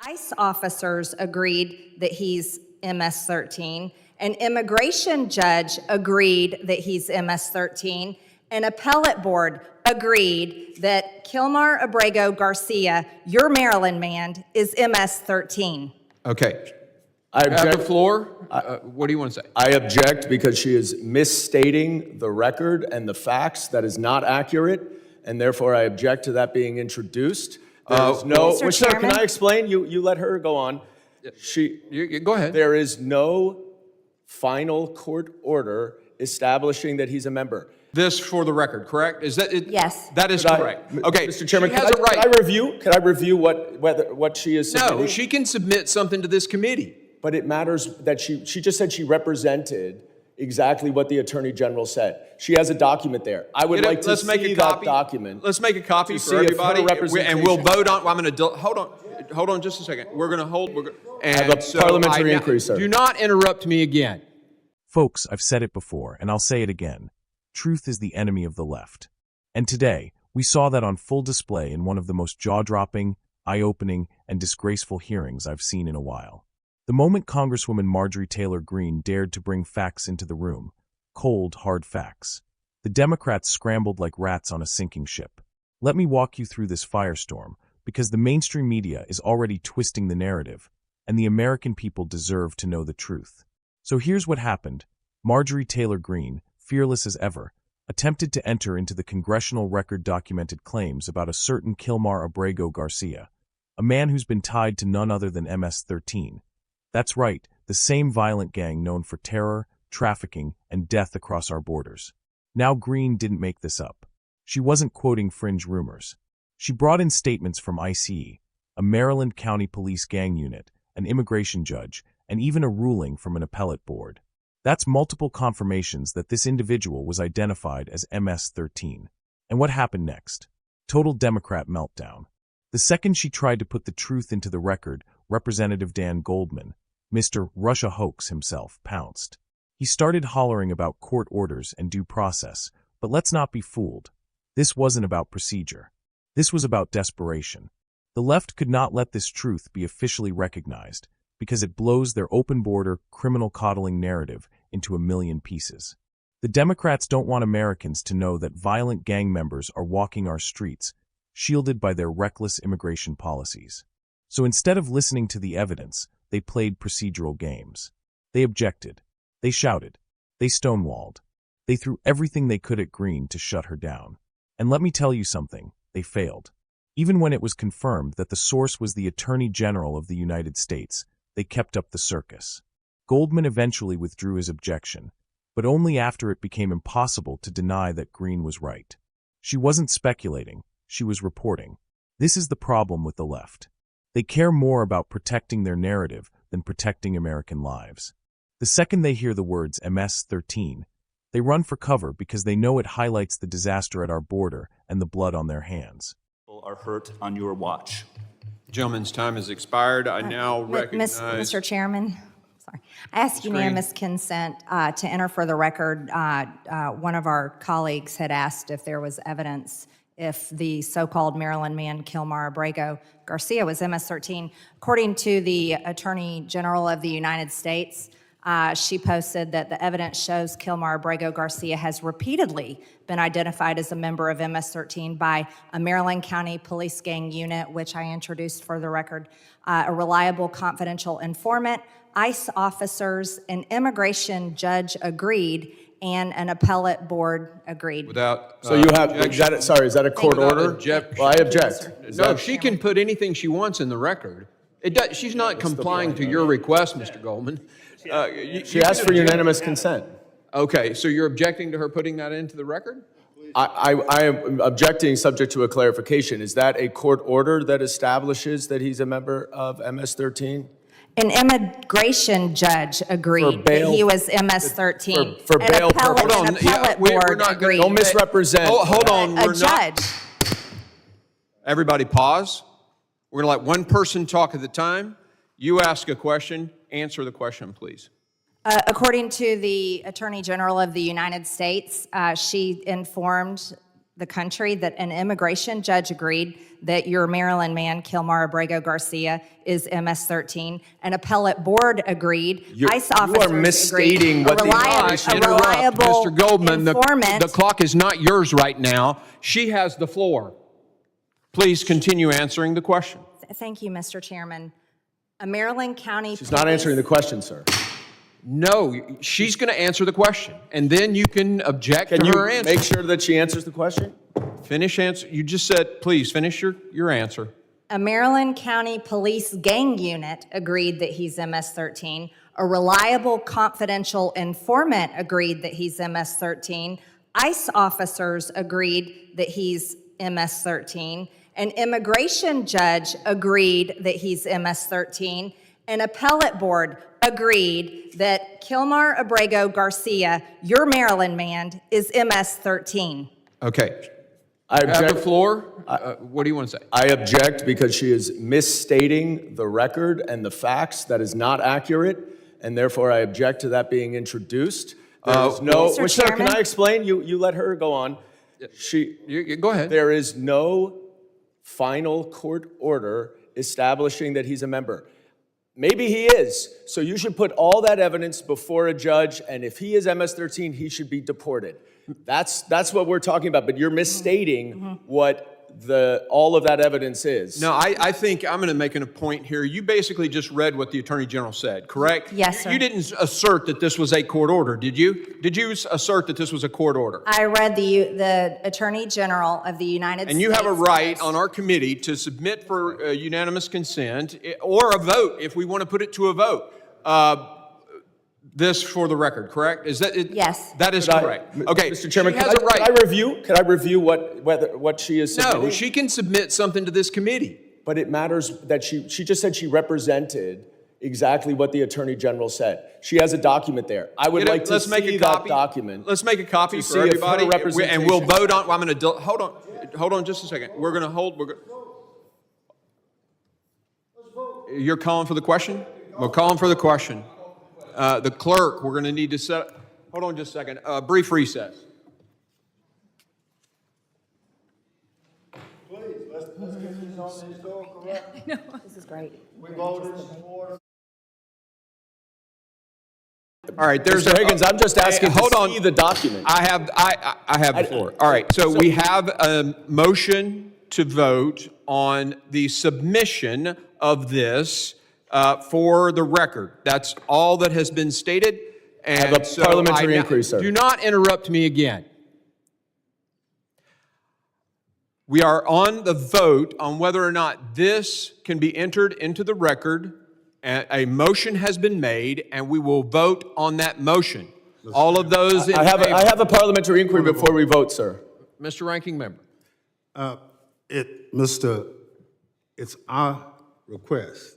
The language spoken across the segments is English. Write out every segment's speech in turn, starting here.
ICE officers agreed that he's MS-13. An immigration judge agreed that he's MS-13. An appellate board agreed that Kilmar Abrego Garcia, your Maryland man, is MS-13. Okay. I You have the object. floor. What do you want to say? I object because she is misstating the record and the facts. That is not accurate, and therefore I object to that being introduced. There is no. Mr. Well, sir, can Chairman? I explain? You let her go on. Go ahead. There is no final court order establishing that he's a member. This for the record, correct? Is that it? Yes. That is correct. Okay, Mr. Chairman, she has a right. Can I review what she is submitting? No, she can submit something to this committee. But it matters that she just said she represented exactly what the Attorney General said. She has a document there. I would like to see that document. Let's make a copy to for see if her everybody, and we'll representation- vote on. I'm going to hold on just a second. We're going to hold. have a parliamentary inquiry, sir. Do not interrupt me again. Folks, I've said it before, and I'll say it again. Truth is the enemy of the left. And today, we saw that on full display in one of the most jaw-dropping, eye-opening, and disgraceful hearings I've seen in a while. The moment Congresswoman Marjorie Taylor Greene dared to bring facts into the room, cold, hard facts, the Democrats scrambled like rats on a sinking ship. Let me walk you through this firestorm, because the mainstream media is already twisting the narrative, and the American people deserve to know the truth. So here's what happened. Marjorie Taylor Greene, fearless as ever, attempted to enter into the congressional record documented claims about a certain Kilmar Abrego Garcia, a man who's been tied to none other than MS-13. That's right, the same violent gang known for terror, trafficking, and death across our borders. Now Greene didn't make this up. She wasn't quoting fringe rumors. She brought in statements from ICE, a Maryland County Police gang unit, an immigration judge, and even a ruling from an appellate board. That's multiple confirmations that this individual was identified as MS-13. And what happened next? Total Democrat meltdown. The second she tried to put the truth into the record, Representative Dan Goldman, Mr. Russia Hoax himself, pounced. He started hollering about court orders and due process, but let's not be fooled. This wasn't about procedure. This was about desperation. The left could not let this truth be officially recognized, because it blows their open-border, criminal-coddling narrative into a million pieces. The Democrats don't want Americans to know that violent gang members are walking our streets, shielded by their reckless immigration policies. So instead of listening to the evidence, they played procedural games. They objected. They shouted. They stonewalled. They threw everything they could at Greene to shut her down. And let me tell you something, they failed. Even when it was confirmed that the source was the Attorney General of the United States, they kept up the circus. Goldman eventually withdrew his objection, but only after it became impossible to deny that Greene was right. She wasn't speculating, she was reporting. This is the problem with the left. They care more about protecting their narrative than protecting American lives. The second they hear the words MS-13, they run for cover because they know it highlights the disaster at our border and the blood on their hands. Are hurt on your watch. Gentleman's time has expired. I now recognize... Mr. Chairman, sorry. I ask unanimous consent to enter for the record. One of our colleagues had asked if there was evidence if the so-called Maryland man, Kilmar Abrego Garcia, was MS-13. According to the Attorney General of the United States, she posted that the evidence shows Kilmar Abrego Garcia has repeatedly been identified as a member of MS-13 by a Maryland County Police gang unit, which I introduced for the record, a reliable confidential informant, ICE officers, an immigration judge agreed, and an appellate board agreed. Without So you have, is that a court order? Objection. Well, I object. No, she can put anything she wants in the record. She's not complying to your request, Mr. Goldman. She asked for unanimous consent. Okay, so you're objecting to her putting that into the record? I am objecting subject to a clarification. Is that a court order that establishes that he's a member of MS-13? An immigration judge agreed that he was MS-13. For bail An appellate board agreed. Don't misrepresent. Hold on. A judge. Everybody pause. We're going to let one person talk at a time. You ask a question. Answer the question, please. According to the Attorney General of the United States, she informed the country that an immigration judge agreed that your Maryland man, Kilmar Abrego Garcia, is MS-13. An appellate board agreed. ICE officers are misstating agreed. what the Gosh, a interrupt, reliable Mr. Goldman, informant. the clock is not yours right now. She has the floor. Please continue answering the question. Thank you, Mr. Chairman. A Maryland County She's not answering the question, sir. No, she's going to answer the question, and then you can object Can to you her answer. make sure that she answers the question? Finish answer. You just said, please finish your answer. A Maryland County Police gang unit agreed that he's MS-13. A reliable confidential informant agreed that he's MS-13. ICE officers agreed that he's MS-13. An immigration judge agreed that he's MS-13. An appellate board agreed that Kilmar Abrego Garcia, your Maryland man, is MS-13. Okay. I You have the object. floor. What do you want to say? I object because she is misstating the record and the facts. That is not accurate, and therefore I object to that being introduced. There is no. Mr. Well, sir, can Chairman? I explain? You let her go on. Go ahead. There is no final court order establishing that he's a member. Maybe he is. So you should put all that evidence before a judge, and if he is MS-13, he should be deported. That's what we're talking about, but you're misstating what all of that evidence is. No, I think I'm going to make a point here. You basically just read what the Attorney General said, correct? Yes, sir. You didn't assert that this was a court order, did you? Did you assert that this was a court order? I read the Attorney General of the United States. And you have a right on our committee to submit for unanimous consent or a vote if we want to put it to a vote. This for the record, correct? Is that it? Yes. That is correct. Okay. Mr. Chairman, she has a right. Can I review what she is submitting? No, she can submit something to this committee. But it matters that she just said she represented exactly what the Attorney General said. She has a document there. I would like to see that document. Let's make a copy to for see if her everybody, representation- and we'll vote on. I'm going to hold on just a second. We're going to hold. You're calling for the question? We're calling for the question. The clerk, we're going to need to set. Hold on just a second. Brief recess. Please, let's get this on the historical record. This is great. We voted for All right, there's Mr. Higgins, I'm just asking hold to on. see the document. I have the floor. All right, so we have a motion to vote on the submission of this for the record. That's all that has been stated. And have a parliamentary inquiry, sir. Do not interrupt me again. We are on the vote on whether or not this can be entered into the record. A motion has been made, and we will vote on that motion. All of those in I favor. have a parliamentary inquiry before we vote, sir. Mr. Ranking Member. it's our request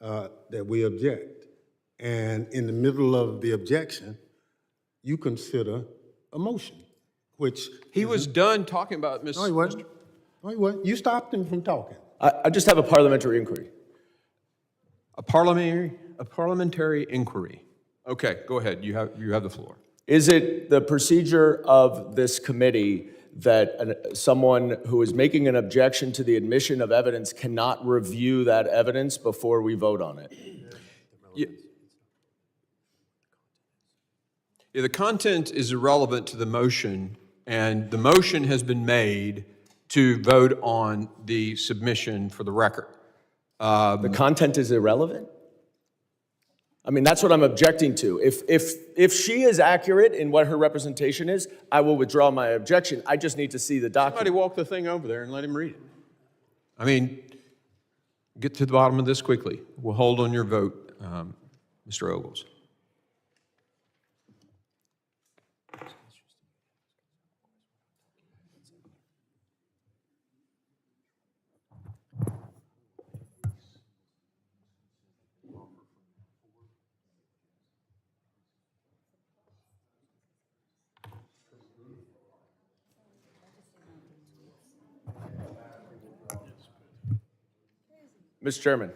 that we object. And in the middle of the objection, you consider a motion, which... He was done talking about Ms. No, he wasn't. No, he wasn't. You stopped him from talking. I just have a parliamentary inquiry. A parliamentary inquiry. Okay, go ahead. You have the floor. Is it the procedure of this committee that someone who is making an objection to the admission of evidence cannot review that evidence before we vote on it? Yeah, the content is irrelevant to the motion, and the motion has been made to vote on the submission for the record. The content is irrelevant? I mean, that's what I'm objecting to. If she is accurate in what her representation is, I will withdraw my objection. I just need to see the Somebody document. walk the thing over there and let him read it. I mean, get to the bottom of this quickly. We'll hold on your vote, Mr. Ogles. Mr. Chairman,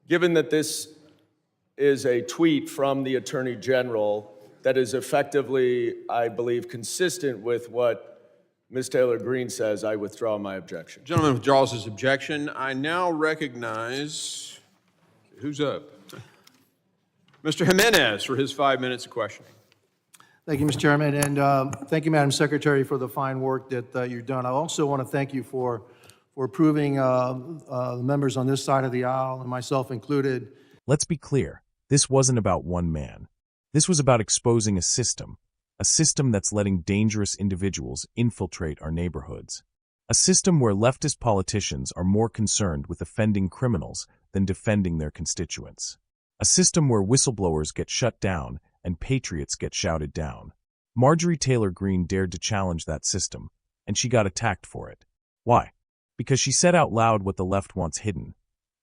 given that this is a tweet from the Attorney General that is effectively, I believe, consistent with what Ms. Taylor Greene says, I withdraw my objection. Gentleman withdraws his objection. I now recognize, who's up? Mr. Jimenez for his 5 minutes of questioning. Thank you, Mr. Chairman, and thank you, Madam Secretary, for the fine work that you've done. I also want to thank you for approving the members on this side of the aisle, and myself included. Let's be clear, this wasn't about one man. This was about exposing a system that's letting dangerous individuals infiltrate our neighborhoods. A system where leftist politicians are more concerned with offending criminals than defending their constituents. A system where whistleblowers get shut down and patriots get shouted down. Marjorie Taylor Greene dared to challenge that system, and she got attacked for it. Why? Because she said out loud what the left wants hidden.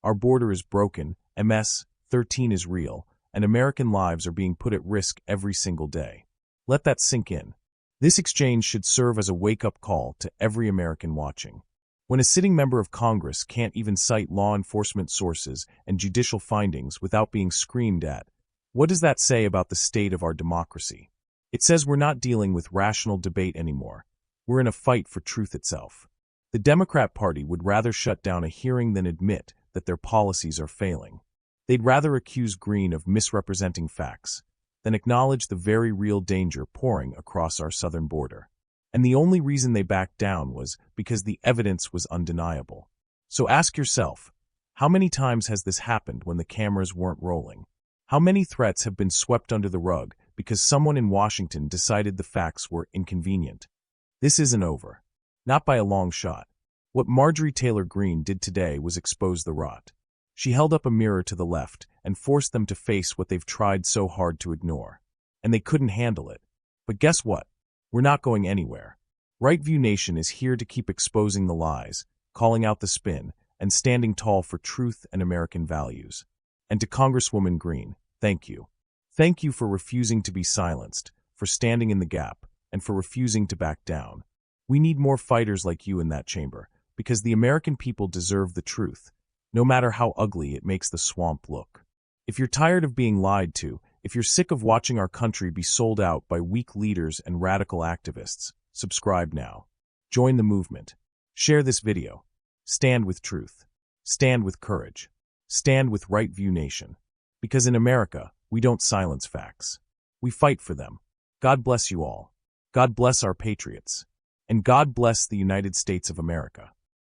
Our border is broken, MS-13 is real, and American lives are being put at risk every single day. Let that sink in. This exchange should serve as a wake-up call to every American watching. When a sitting member of Congress can't even cite law enforcement sources and judicial findings without being screamed at, what does that say about the state of our democracy? It says we're not dealing with rational debate anymore. We're in a fight for truth itself. The Democrat Party would rather shut down a hearing than admit that their policies are failing. They'd rather accuse Greene of misrepresenting facts than acknowledge the very real danger pouring across our southern border. And the only reason they backed down was because the evidence was undeniable. So ask yourself, how many times has this happened when the cameras weren't rolling? How many threats have been swept under the rug because someone in Washington decided the facts were inconvenient? This isn't over. Not by a long shot. What Marjorie Taylor Greene did today was expose the rot. She held up a mirror to the left and forced them to face what they've tried so hard to ignore. And they couldn't handle it. But guess what? We're not going anywhere. Right View Nation is here to keep exposing the lies, calling out the spin, and standing tall for truth and American values. And to Congresswoman Greene, thank you. Thank you for refusing to be silenced, for standing in the gap, and for refusing to back down. We need more fighters like you in that chamber, because the American people deserve the truth, no matter how ugly it makes the swamp look. If you're tired of being lied to, if you're sick of watching our country be sold out by weak leaders and radical activists, subscribe now. Join the movement. Share this video. Stand with truth. Stand with courage. Stand with Right View Nation. Because in America, we don't silence facts. We fight for them. God bless you all. God bless our patriots. And God bless the United States of America.